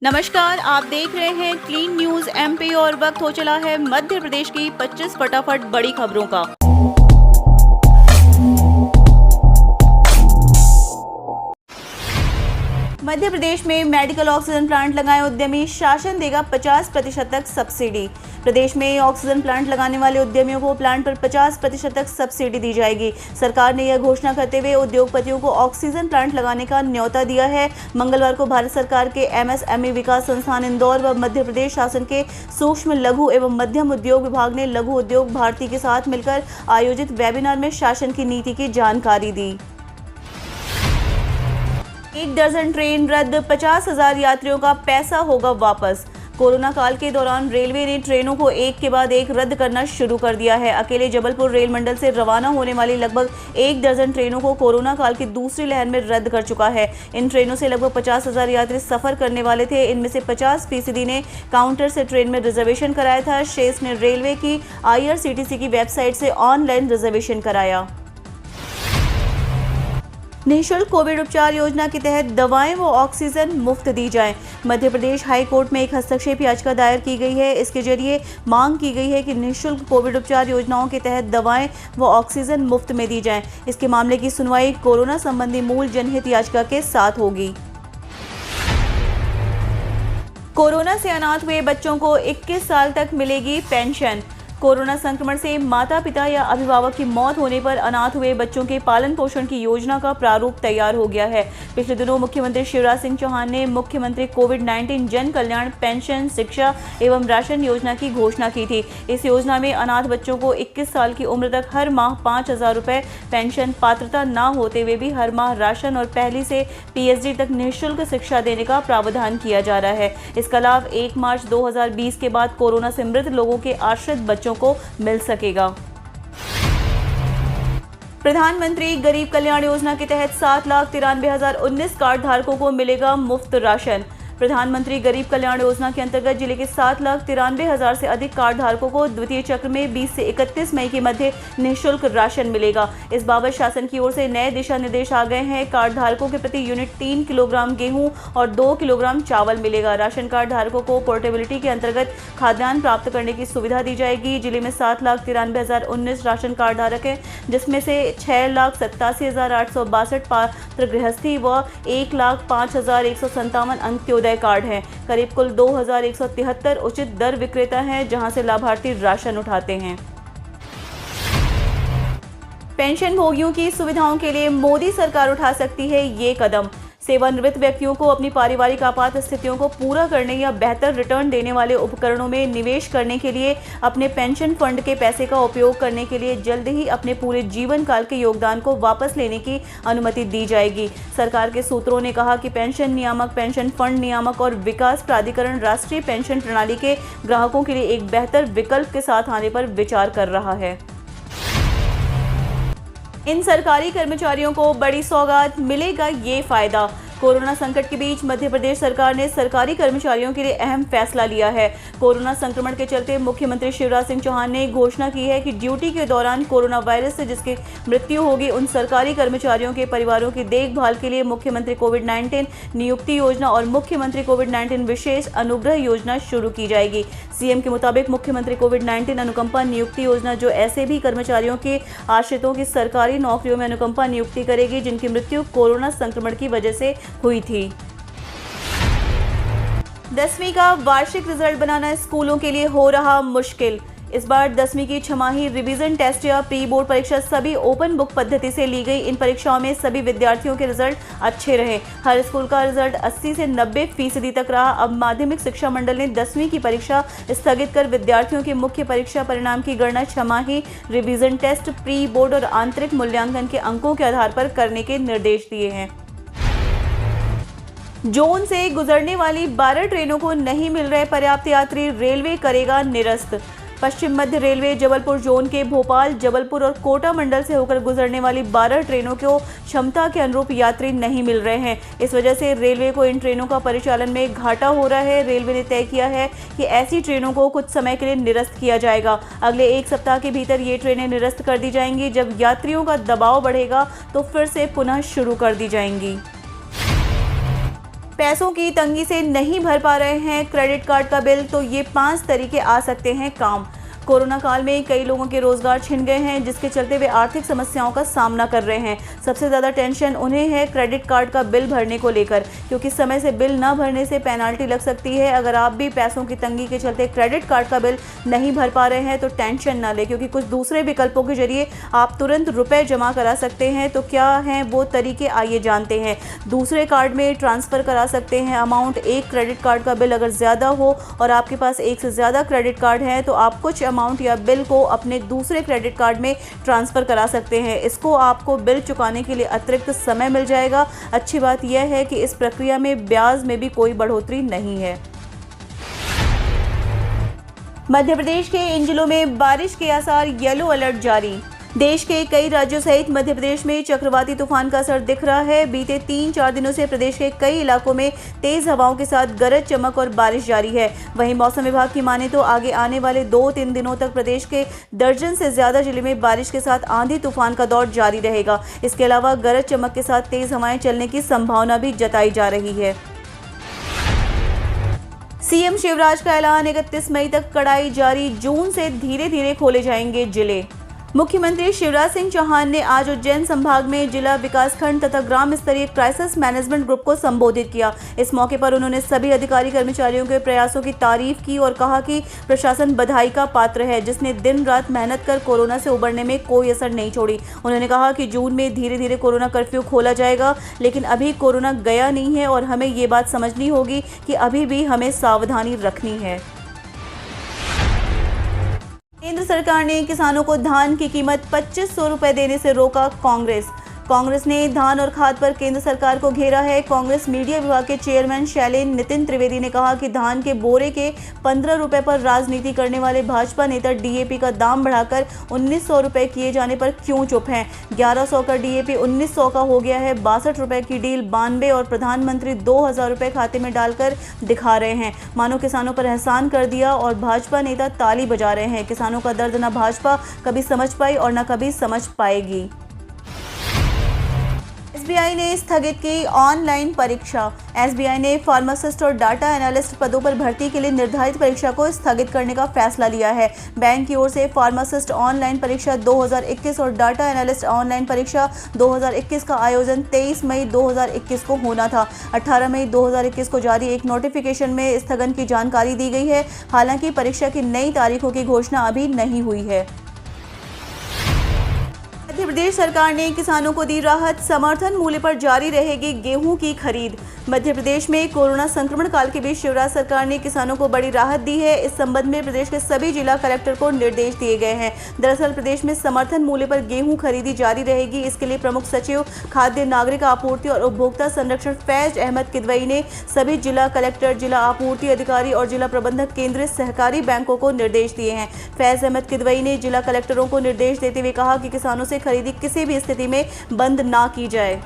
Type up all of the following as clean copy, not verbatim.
नमस्कार, आप देख रहे हैं क्लीन न्यूज एमपी और वक्त हो चला है मध्य प्रदेश की 25 फटाफट बड़ी खबरों का। मध्य प्रदेश में मेडिकल ऑक्सीजन प्लांट लगाए उद्यमी, शासन देगा 50% तक सब्सिडी। प्रदेश में ऑक्सीजन प्लांट लगाने वाले उद्यमियों को प्लांट पर 50% तक सब्सिडी दी जाएगी। सरकार ने यह घोषणा करते हुए उद्योगपतियों को ऑक्सीजन प्लांट लगाने का न्योता दिया है। मंगलवार को भारत सरकार के एमएसएमई विकास संस्थान इंदौर व मध्य प्रदेश शासन के सूक्ष्म लघु एवं मध्यम उद्योग विभाग ने लघु उद्योग भारती के साथ मिलकर आयोजित वेबिनार में शासन की नीति की जानकारी दी। 1 दर्जन ट्रेन रद्द, 50,000 यात्रियों का पैसा होगा वापस। कोरोना काल के दौरान रेलवे ने ट्रेनों को एक के बाद एक रद्द करना शुरू कर दिया है। अकेले जबलपुर रेल मंडल से रवाना होने वाली लगभग 1 दर्जन ट्रेनों को कोरोना काल की दूसरी लहर में रद्द कर चुका है। इन ट्रेनों से लगभग 50,000 यात्री सफर करने वाले थे। इनमें से 50% ने काउंटर से ट्रेन में रिजर्वेशन कराया था। शेष ने रेलवे की IRCTC की वेबसाइट से ऑनलाइन रिजर्वेशन कराया। निःशुल्क कोविड उपचार योजना के तहत दवाएं व ऑक्सीजन मुफ्त दी जाएं। मध्य प्रदेश हाई कोर्ट में एक हस्तक्षेप याचिका दायर की गई है। इसके जरिए मांग की गई है कि निःशुल्क कोविड उपचार योजनाओं के तहत दवाएं व ऑक्सीजन मुफ्त में दी जाएं। इसके मामले की सुनवाई कोरोना संबंधी मूल जनहित याचिका के साथ होगी। कोरोना से अनाथ हुए बच्चों को 21 साल तक मिलेगी पेंशन। कोरोना संक्रमण से माता पिता या अभिभावक की मौत होने पर अनाथ हुए बच्चों के पालन पोषण की योजना का प्रारूप तैयार हो गया है। पिछले दिनों मुख्यमंत्री शिवराज सिंह चौहान ने मुख्यमंत्री कोविड-19 जन कल्याण पेंशन, शिक्षा एवं राशन योजना की घोषणा की थी। इस योजना में अनाथ बच्चों को 21 साल की उम्र तक हर माह 5,000 रुपये पेंशन, पात्रता न होते हुए भी हर माह राशन और पहली से PhD तक निःशुल्क शिक्षा देने का प्रावधान किया जा रहा है। इसका लाभ 1 मार्च 2020 के बाद कोरोना से मृत लोगों के आश्रित बच्चों को मिल सकेगा। प्रधानमंत्री गरीब कल्याण योजना के तहत 7,93,019 कार्ड धारकों को मिलेगा मुफ्त राशन। प्रधानमंत्री गरीब कल्याण योजना के अंतर्गत जिले के 7,93,000 से अधिक कार्ड धारकों को द्वितीय चक्र में 20 से 31 मई के मध्य निःशुल्क राशन मिलेगा। इस बाबत शासन की ओर से नए दिशा निर्देश आ गए हैं। कार्ड धारकों के प्रति यूनिट 3 किलोग्राम गेहूं और 2 किलोग्राम चावल मिलेगा। राशन कार्ड धारकों को पोर्टेबिलिटी के अंतर्गत खाद्यान्न प्राप्त करने की सुविधा दी जाएगी। जिले में 7,93,019 राशन कार्ड धारक हैं, जिसमें से 6,87,862 पात्र गृहस्थी व 1,05,157 अंत्योदय कार्ड हैं। करीब कुल 2,173 उचित दर विक्रेता हैं, जहां से लाभार्थी राशन उठाते हैं। पेंशन भोगियों की सुविधाओं के लिए मोदी सरकार उठा सकती है ये कदम। सेवानिवृत्त व्यक्तियों को अपनी पारिवारिक आपात स्थितियों को पूरा करने या बेहतर रिटर्न देने वाले उपकरणों में निवेश करने के लिए अपने पेंशन फंड के पैसे का उपयोग करने के लिए जल्द ही अपने पूरे जीवन काल के योगदान को वापस लेने की अनुमति दी जाएगी। सरकार के सूत्रों ने कहा कि पेंशन नियामक, पेंशन फंड नियामक और विकास प्राधिकरण राष्ट्रीय पेंशन प्रणाली के ग्राहकों के लिए एक बेहतर विकल्प के साथ आने पर विचार कर रहा है। इन सरकारी कर्मचारियों को बड़ी सौगात, मिलेगा ये फायदा। कोरोना संकट के बीच मध्य प्रदेश सरकार ने सरकारी कर्मचारियों के लिए अहम फैसला लिया है। कोरोना संक्रमण के चलते मुख्यमंत्री शिवराज सिंह चौहान ने घोषणा की है कि ड्यूटी के दौरान कोरोना वायरस से जिसकी मृत्यु होगी, उन सरकारी कर्मचारियों के परिवारों की देखभाल के लिए मुख्यमंत्री कोविड-19 नियुक्ति योजना और मुख्यमंत्री कोविड-19 विशेष अनुग्रह योजना शुरू की जाएगी। सीएम के मुताबिक मुख्यमंत्री कोविड-19 अनुकंपा नियुक्ति योजना जो ऐसे भी कर्मचारियों के आश्रितों की सरकारी नौकरियों में अनुकंपा नियुक्ति करेगी जिनकी मृत्यु कोरोना संक्रमण की वजह से हुई थी। 10वीं का वार्षिक रिजल्ट बनाना स्कूलों के लिए हो रहा मुश्किल। इस बार 10वीं की छमाही रिवीजन टेस्ट या प्री बोर्ड परीक्षा सभी ओपन बुक पद्धति से ली गई। इन परीक्षाओं में सभी विद्यार्थियों के रिजल्ट अच्छे रहे। हर स्कूल का रिजल्ट 80 से 90% तक रहा। अब माध्यमिक शिक्षा मंडल ने 10वीं की परीक्षा स्थगित कर विद्यार्थियों के मुख्य परीक्षा परिणाम की गणना छमाही रिवीजन टेस्ट, प्री बोर्ड और आंतरिक मूल्यांकन के अंकों के आधार पर करने के निर्देश दिए हैं। जोन से गुजरने वाली 12 ट्रेनों को नहीं मिल रहे पर्याप्त यात्री, रेलवे करेगा निरस्त। पश्चिम मध्य रेलवे जबलपुर जोन के भोपाल, जबलपुर और कोटा मंडल से होकर गुजरने वाली 12 ट्रेनों को क्षमता के अनुरूप यात्री नहीं मिल रहे हैं। इस वजह से रेलवे को इन ट्रेनों का परिचालन में घाटा हो रहा है। रेलवे ने तय किया है कि ऐसी ट्रेनों को कुछ समय के लिए निरस्त किया जाएगा। अगले 1 सप्ताह के भीतर ये ट्रेनें निरस्त कर दी जाएंगी। जब यात्रियों का दबाव बढ़ेगा तो फिर से पुनः शुरू कर दी जाएंगी। पैसों की तंगी से नहीं भर पा रहे हैं क्रेडिट कार्ड का बिल, तो ये 5 तरीके आ सकते हैं काम। कोरोना काल में कई लोगों के रोजगार छिन गए हैं, जिसके चलते वे आर्थिक समस्याओं का सामना कर रहे हैं। सबसे ज़्यादा टेंशन उन्हें है क्रेडिट कार्ड का बिल भरने को लेकर, क्योंकि समय से बिल न भरने से पेनाल्टी लग सकती है। अगर आप भी पैसों की तंगी के चलते क्रेडिट कार्ड का बिल नहीं भर पा रहे हैं तो टेंशन ना लें, क्योंकि कुछ दूसरे विकल्पों के जरिए आप तुरंत रुपए जमा करा सकते हैं। तो क्या हैं वो तरीके, आइए जानते हैं। दूसरे कार्ड में ट्रांसफ़र करा सकते हैं अमाउंट। एक क्रेडिट कार्ड का बिल अगर ज़्यादा हो और आपके पास एक से ज़्यादा क्रेडिट कार्ड हैं तो आप कुछ अमाउंट या बिल को अपने दूसरे क्रेडिट कार्ड में ट्रांसफ़र करा सकते हैं। इसको आपको बिल चुकाने के लिए अतिरिक्त समय मिल जाएगा। अच्छी बात यह है कि इस प्रक्रिया में ब्याज में भी कोई बढ़ोतरी नहीं है। मध्य प्रदेश के इन जिलों में बारिश के आसार, येलो अलर्ट जारी। देश के कई राज्यों सहित मध्य प्रदेश में चक्रवाती तूफान का असर दिख रहा है। बीते 3-4 दिनों से प्रदेश के कई इलाकों में तेज हवाओं के साथ गरज चमक और बारिश जारी है। वहीं मौसम विभाग की माने तो आगे आने वाले 2-3 दिनों तक प्रदेश के दर्जन से ज्यादा जिले में बारिश के साथ आंधी तूफान का दौर जारी रहेगा। इसके अलावा गरज चमक के साथ तेज हवाएं चलने की संभावना भी जताई जा रही है। सीएम शिवराज का ऐलान, 31 मई तक कड़ाई जारी। जून से धीरे धीरे खोले जाएंगे जिले। मुख्यमंत्री शिवराज सिंह चौहान ने आज उज्जैन संभाग में जिला विकासखंड तथा ग्राम स्तरीय क्राइसिस मैनेजमेंट ग्रुप को संबोधित किया। इस मौके पर उन्होंने सभी अधिकारी कर्मचारियों के प्रयासों की तारीफ की और कहा कि प्रशासन बधाई का पात्र है, जिसने दिन रात मेहनत कर कोरोना से उबरने में कोई असर नहीं छोड़ी। उन्होंने कहा कि जून में धीरे धीरे कोरोना कर्फ्यू खोला जाएगा, लेकिन अभी कोरोना गया नहीं है और हमें ये बात समझनी होगी कि अभी भी हमें सावधानी रखनी है। केंद्र सरकार ने किसानों को धान की कीमत 2500 रुपए देने से रोका। कांग्रेस ने धान और खाद पर केंद्र सरकार को घेरा है। कांग्रेस मीडिया विभाग के चेयरमैन शैलेन नितिन त्रिवेदी ने कहा कि धान के बोरे के 15 रुपए पर राजनीति करने वाले भाजपा नेता डीएपी का दाम बढ़ाकर 1900 रुपए किए जाने पर क्यों चुप हैं। 1100 का डीएपी 1900 का हो गया है। 62 रुपए की डील 92 और प्रधानमंत्री 2000 रुपए खाते में डालकर दिखा रहे हैं, मानो किसानों पर एहसान कर दिया और भाजपा नेता ताली बजा रहे हैं। किसानों का दर्द न भाजपा कभी समझ पाई और न कभी समझ पाएगी। एसबीआई ने स्थगित की ऑनलाइन परीक्षा। एसबीआई ने फार्मासिस्ट और डाटा एनालिस्ट पदों पर भर्ती के लिए निर्धारित परीक्षा को स्थगित करने का फैसला लिया है। बैंक की ओर से फार्मासिस्ट ऑनलाइन परीक्षा 2021 और डाटा एनालिस्ट ऑनलाइन परीक्षा 2021 का आयोजन 23 मई 2021 को होना था। 18 मई 2021 को जारी एक नोटिफिकेशन में स्थगन की जानकारी दी गई है। हालांकि परीक्षा की नई तारीखों की घोषणा अभी नहीं हुई है। मध्य प्रदेश सरकार ने किसानों को दी राहत, समर्थन मूल्य पर जारी रहेगी गेहूं की खरीद। मध्य प्रदेश में कोरोना संक्रमण काल के बीच शिवराज सरकार ने किसानों को बड़ी राहत दी है। इस संबंध में प्रदेश के सभी जिला कलेक्टर को निर्देश दिए गए हैं। दरअसल प्रदेश में समर्थन मूल्य पर गेहूं खरीदी जारी रहेगी। इसके लिए प्रमुख सचिव खाद्य नागरिक आपूर्ति और उपभोक्ता संरक्षण फैज अहमद किदवई ने सभी जिला कलेक्टर, जिला आपूर्ति अधिकारी और जिला प्रबंधक केंद्रीय सहकारी बैंकों को निर्देश दिए हैं। फैज अहमद किदवई ने जिला कलेक्टरों को निर्देश देते हुए कहा कि किसानों से खरीदी किसी भी स्थिति में बंद ना की जाए।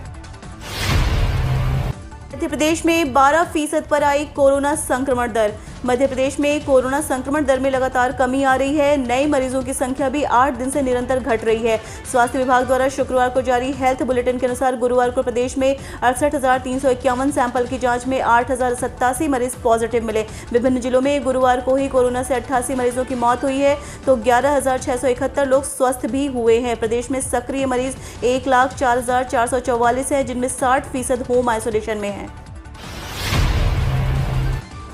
मध्य प्रदेश में 12% पर आई कोरोना संक्रमण दर। मध्य प्रदेश में कोरोना संक्रमण दर में लगातार कमी आ रही है। नए मरीजों की संख्या भी 8 दिन से निरंतर घट रही है। स्वास्थ्य विभाग द्वारा शुक्रवार को जारी हेल्थ बुलेटिन के अनुसार गुरुवार को प्रदेश में 68,351 सैंपल की जांच में 8,087 मरीज पॉजिटिव मिले। विभिन्न जिलों में गुरुवार को ही कोरोना से 88 मरीजों की मौत हुई है, तो 11,671 लोग स्वस्थ भी हुए हैं। प्रदेश में सक्रिय मरीज 1,04,444 है, जिनमें 60% होम आइसोलेशन में है।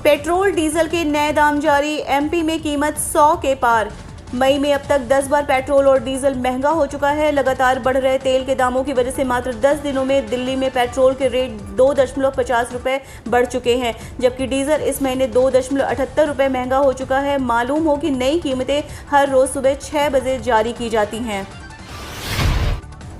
पेट्रोल डीजल के नए दाम जारी। एमपी में कीमत 100 के पार। मई में अब तक 10 बार पेट्रोल और डीजल महंगा हो चुका है। लगातार बढ़ रहे तेल के दामों की वजह से मात्र 10 दिनों में दिल्ली में पेट्रोल के रेट 2.50 रुपये बढ़ चुके हैं, जबकि डीजल इस महीने 2.78 रुपये महंगा हो चुका है। मालूम हो कि नई कीमतें हर रोज सुबह 6 बजे जारी की जाती हैं।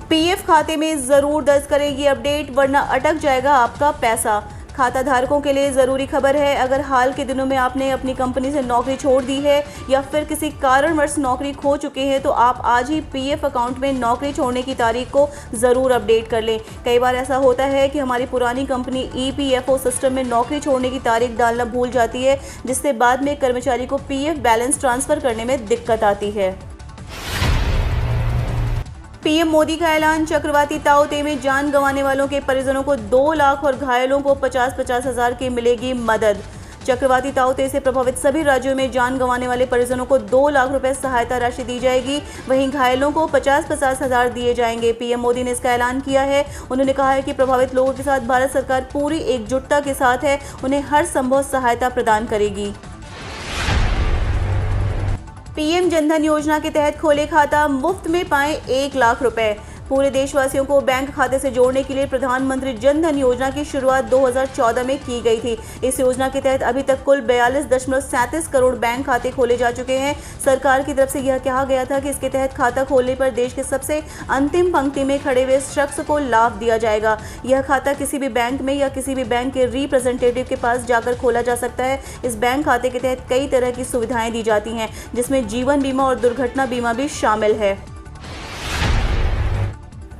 पीएफ खाते में ज़रूर दर्ज करें ये अपडेट, वरना अटक जाएगा आपका पैसा। खाता धारकों के लिए ज़रूरी खबर है। अगर हाल के दिनों में आपने अपनी कंपनी से नौकरी छोड़ दी है या फिर किसी कारणवश नौकरी खो चुके हैं, तो आप आज ही पीएफ अकाउंट में नौकरी छोड़ने की तारीख को ज़रूर अपडेट कर लें। कई बार ऐसा होता है कि हमारी पुरानी कंपनी ईपीएफओ सिस्टम में नौकरी छोड़ने की तारीख डालना भूल जाती है, जिससे बाद में कर्मचारी को पीएफ बैलेंस ट्रांसफ़र करने में दिक्कत आती है। पीएम मोदी का ऐलान, चक्रवाती ताऊ-ते में जान गंवाने वालों के परिजनों को 2 लाख और घायलों को 50-50 हज़ार की मिलेगी मदद। चक्रवाती ताऊ-ते से प्रभावित सभी राज्यों में जान गंवाने वाले परिजनों को 2 लाख रुपए सहायता राशि दी जाएगी। वहीं घायलों को 50-50 हज़ार दिए जाएंगे। पीएम मोदी ने इसका ऐलान किया है। उन्होंने कहा है कि प्रभावित लोगों के साथ भारत सरकार पूरी एकजुटता के साथ है, उन्हें हर संभव सहायता प्रदान करेगी। पीएम जनधन योजना के तहत खोले खाता, मुफ्त में पाएं 1 लाख रुपए। पूरे देशवासियों को बैंक खाते से जोड़ने के लिए प्रधानमंत्री जनधन योजना की शुरुआत 2014 में की गई थी। इस योजना के तहत अभी तक कुल 42.37 करोड़ बैंक खाते खोले जा चुके हैं। सरकार की तरफ से यह कहा गया था कि इसके तहत खाता खोलने पर देश के सबसे अंतिम पंक्ति में खड़े हुए शख्स को लाभ दिया जाएगा। यह खाता किसी भी बैंक में या किसी भी बैंक के रिप्रेजेंटेटिव के पास जाकर खोला जा सकता है। इस बैंक खाते के तहत कई तरह की सुविधाएं दी जाती हैं, जिसमें जीवन बीमा और दुर्घटना बीमा भी शामिल है।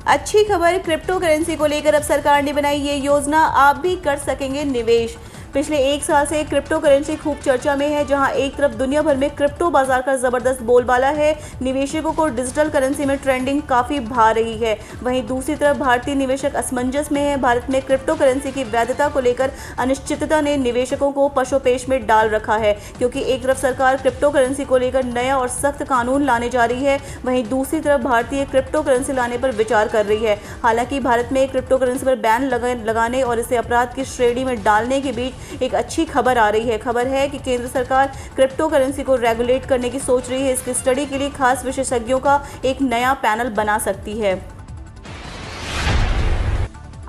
अच्छी खबर, क्रिप्टो करेंसी को लेकर अब सरकार ने बनाई ये योजना, आप भी कर सकेंगे निवेश। पिछले 1 साल से क्रिप्टो करेंसी खूब चर्चा में है, जहां एक तरफ दुनिया भर में क्रिप्टो बाजार का जबरदस्त बोलबाला है, निवेशकों को डिजिटल करेंसी में ट्रेंडिंग काफ़ी भा रही है। वहीं दूसरी तरफ भारतीय निवेशक असमंजस में है। भारत में क्रिप्टो करेंसी की वैधता को लेकर अनिश्चितता ने निवेशकों को पशोपेश में डाल रखा है, क्योंकि एक तरफ सरकार क्रिप्टो करेंसी को लेकर नया और सख्त कानून लाने जा रही है, वहीं दूसरी तरफ भारतीय क्रिप्टो करेंसी लाने पर विचार कर रही है। हालांकि भारत में क्रिप्टो करेंसी पर बैन लगाने और इसे अपराध की श्रेणी में डालने के बीच एक अच्छी खबर आ रही है। खबर है कि केंद्र सरकार क्रिप्टो करेंसी को रेगुलेट करने की सोच रही है। इसकी स्टडी के लिए खास विशेषज्ञों का एक नया पैनल बना सकती है।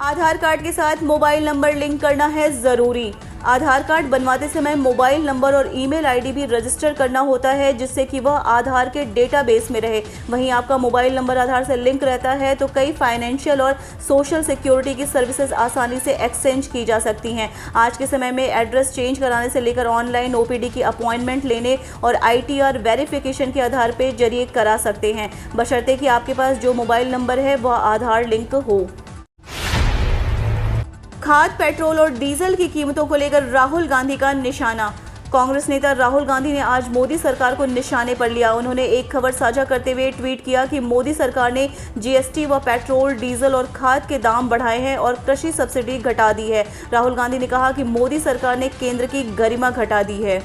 आधार कार्ड के साथ मोबाइल नंबर लिंक करना है जरूरी। आधार कार्ड बनवाते समय मोबाइल नंबर और ईमेल आईडी भी रजिस्टर करना होता है, जिससे कि वह आधार के डेटाबेस में रहे। वहीं आपका मोबाइल नंबर आधार से लिंक रहता है तो कई फाइनेंशियल और सोशल सिक्योरिटी की सर्विसेज आसानी से एक्सचेंज की जा सकती हैं। आज के समय में एड्रेस चेंज कराने से लेकर ऑनलाइन ओपीडी की अपॉइंटमेंट लेने और ITR वेरिफिकेशन के आधार पर जरिए करा सकते हैं, बशर्ते कि आपके पास जो मोबाइल नंबर है वह आधार लिंक हो। खाद, पेट्रोल और डीजल की कीमतों को लेकर राहुल गांधी का निशाना। कांग्रेस नेता राहुल गांधी ने आज मोदी सरकार को निशाने पर लिया। उन्होंने एक खबर साझा करते हुए ट्वीट किया कि मोदी सरकार ने GST व पेट्रोल, डीजल और खाद के दाम बढ़ाए हैं और कृषि सब्सिडी घटा दी है। राहुल गांधी ने कहा कि मोदी सरकार ने केंद्र की गरिमा घटा दी है।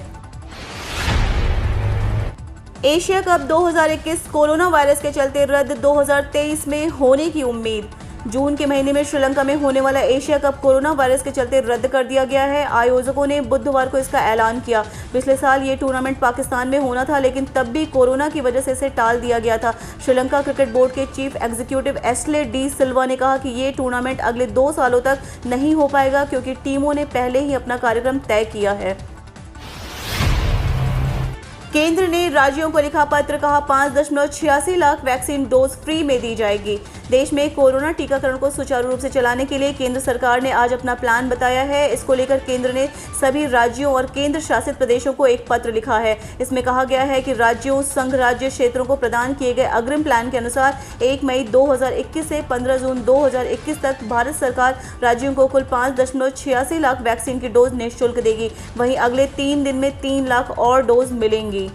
एशिया कप 2021 कोरोना वायरस के चलते रद्द, 2023 में होने की उम्मीद। जून के महीने में श्रीलंका में होने वाला एशिया कप कोरोना वायरस के चलते रद्द कर दिया गया है। आयोजकों ने बुधवार को इसका ऐलान किया। पिछले साल ये टूर्नामेंट पाकिस्तान में होना था, लेकिन तब भी कोरोना की वजह से इसे टाल दिया गया था। श्रीलंका क्रिकेट बोर्ड के चीफ एग्जीक्यूटिव एस्ले डी सिल्वा ने कहा कि ये टूर्नामेंट अगले 2 सालों तक नहीं हो पाएगा, क्योंकि टीमों ने पहले ही अपना कार्यक्रम तय किया है। केंद्र ने राज्यों को लिखा पत्र, कहा 5.86 लाख वैक्सीन डोज फ्री में दी जाएगी। देश में कोरोना टीकाकरण को सुचारू रूप से चलाने के लिए केंद्र सरकार ने आज अपना प्लान बताया है। इसको लेकर केंद्र ने सभी राज्यों और केंद्र शासित प्रदेशों को एक पत्र लिखा है। इसमें कहा गया है कि राज्यों, संघ राज्य क्षेत्रों को प्रदान किए गए अग्रिम प्लान के अनुसार 1 मई 2021 से 15 जून 2021 तक भारत सरकार राज्यों को कुल 5.86 लाख वैक्सीन की डोज निःशुल्क देगी। वहीं अगले 3 दिन में 3 लाख और डोज मिलेंगी।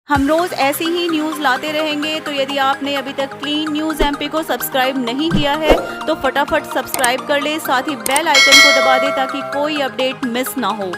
हम रोज ऐसी ही न्यूज़ लाते रहेंगे, तो यदि आपने अभी तक क्लीन न्यूज़ MP को सब्सक्राइब नहीं किया है तो फटाफट सब्सक्राइब कर ले, साथ ही बेल आइकन को दबा दे ताकि कोई अपडेट मिस ना हो।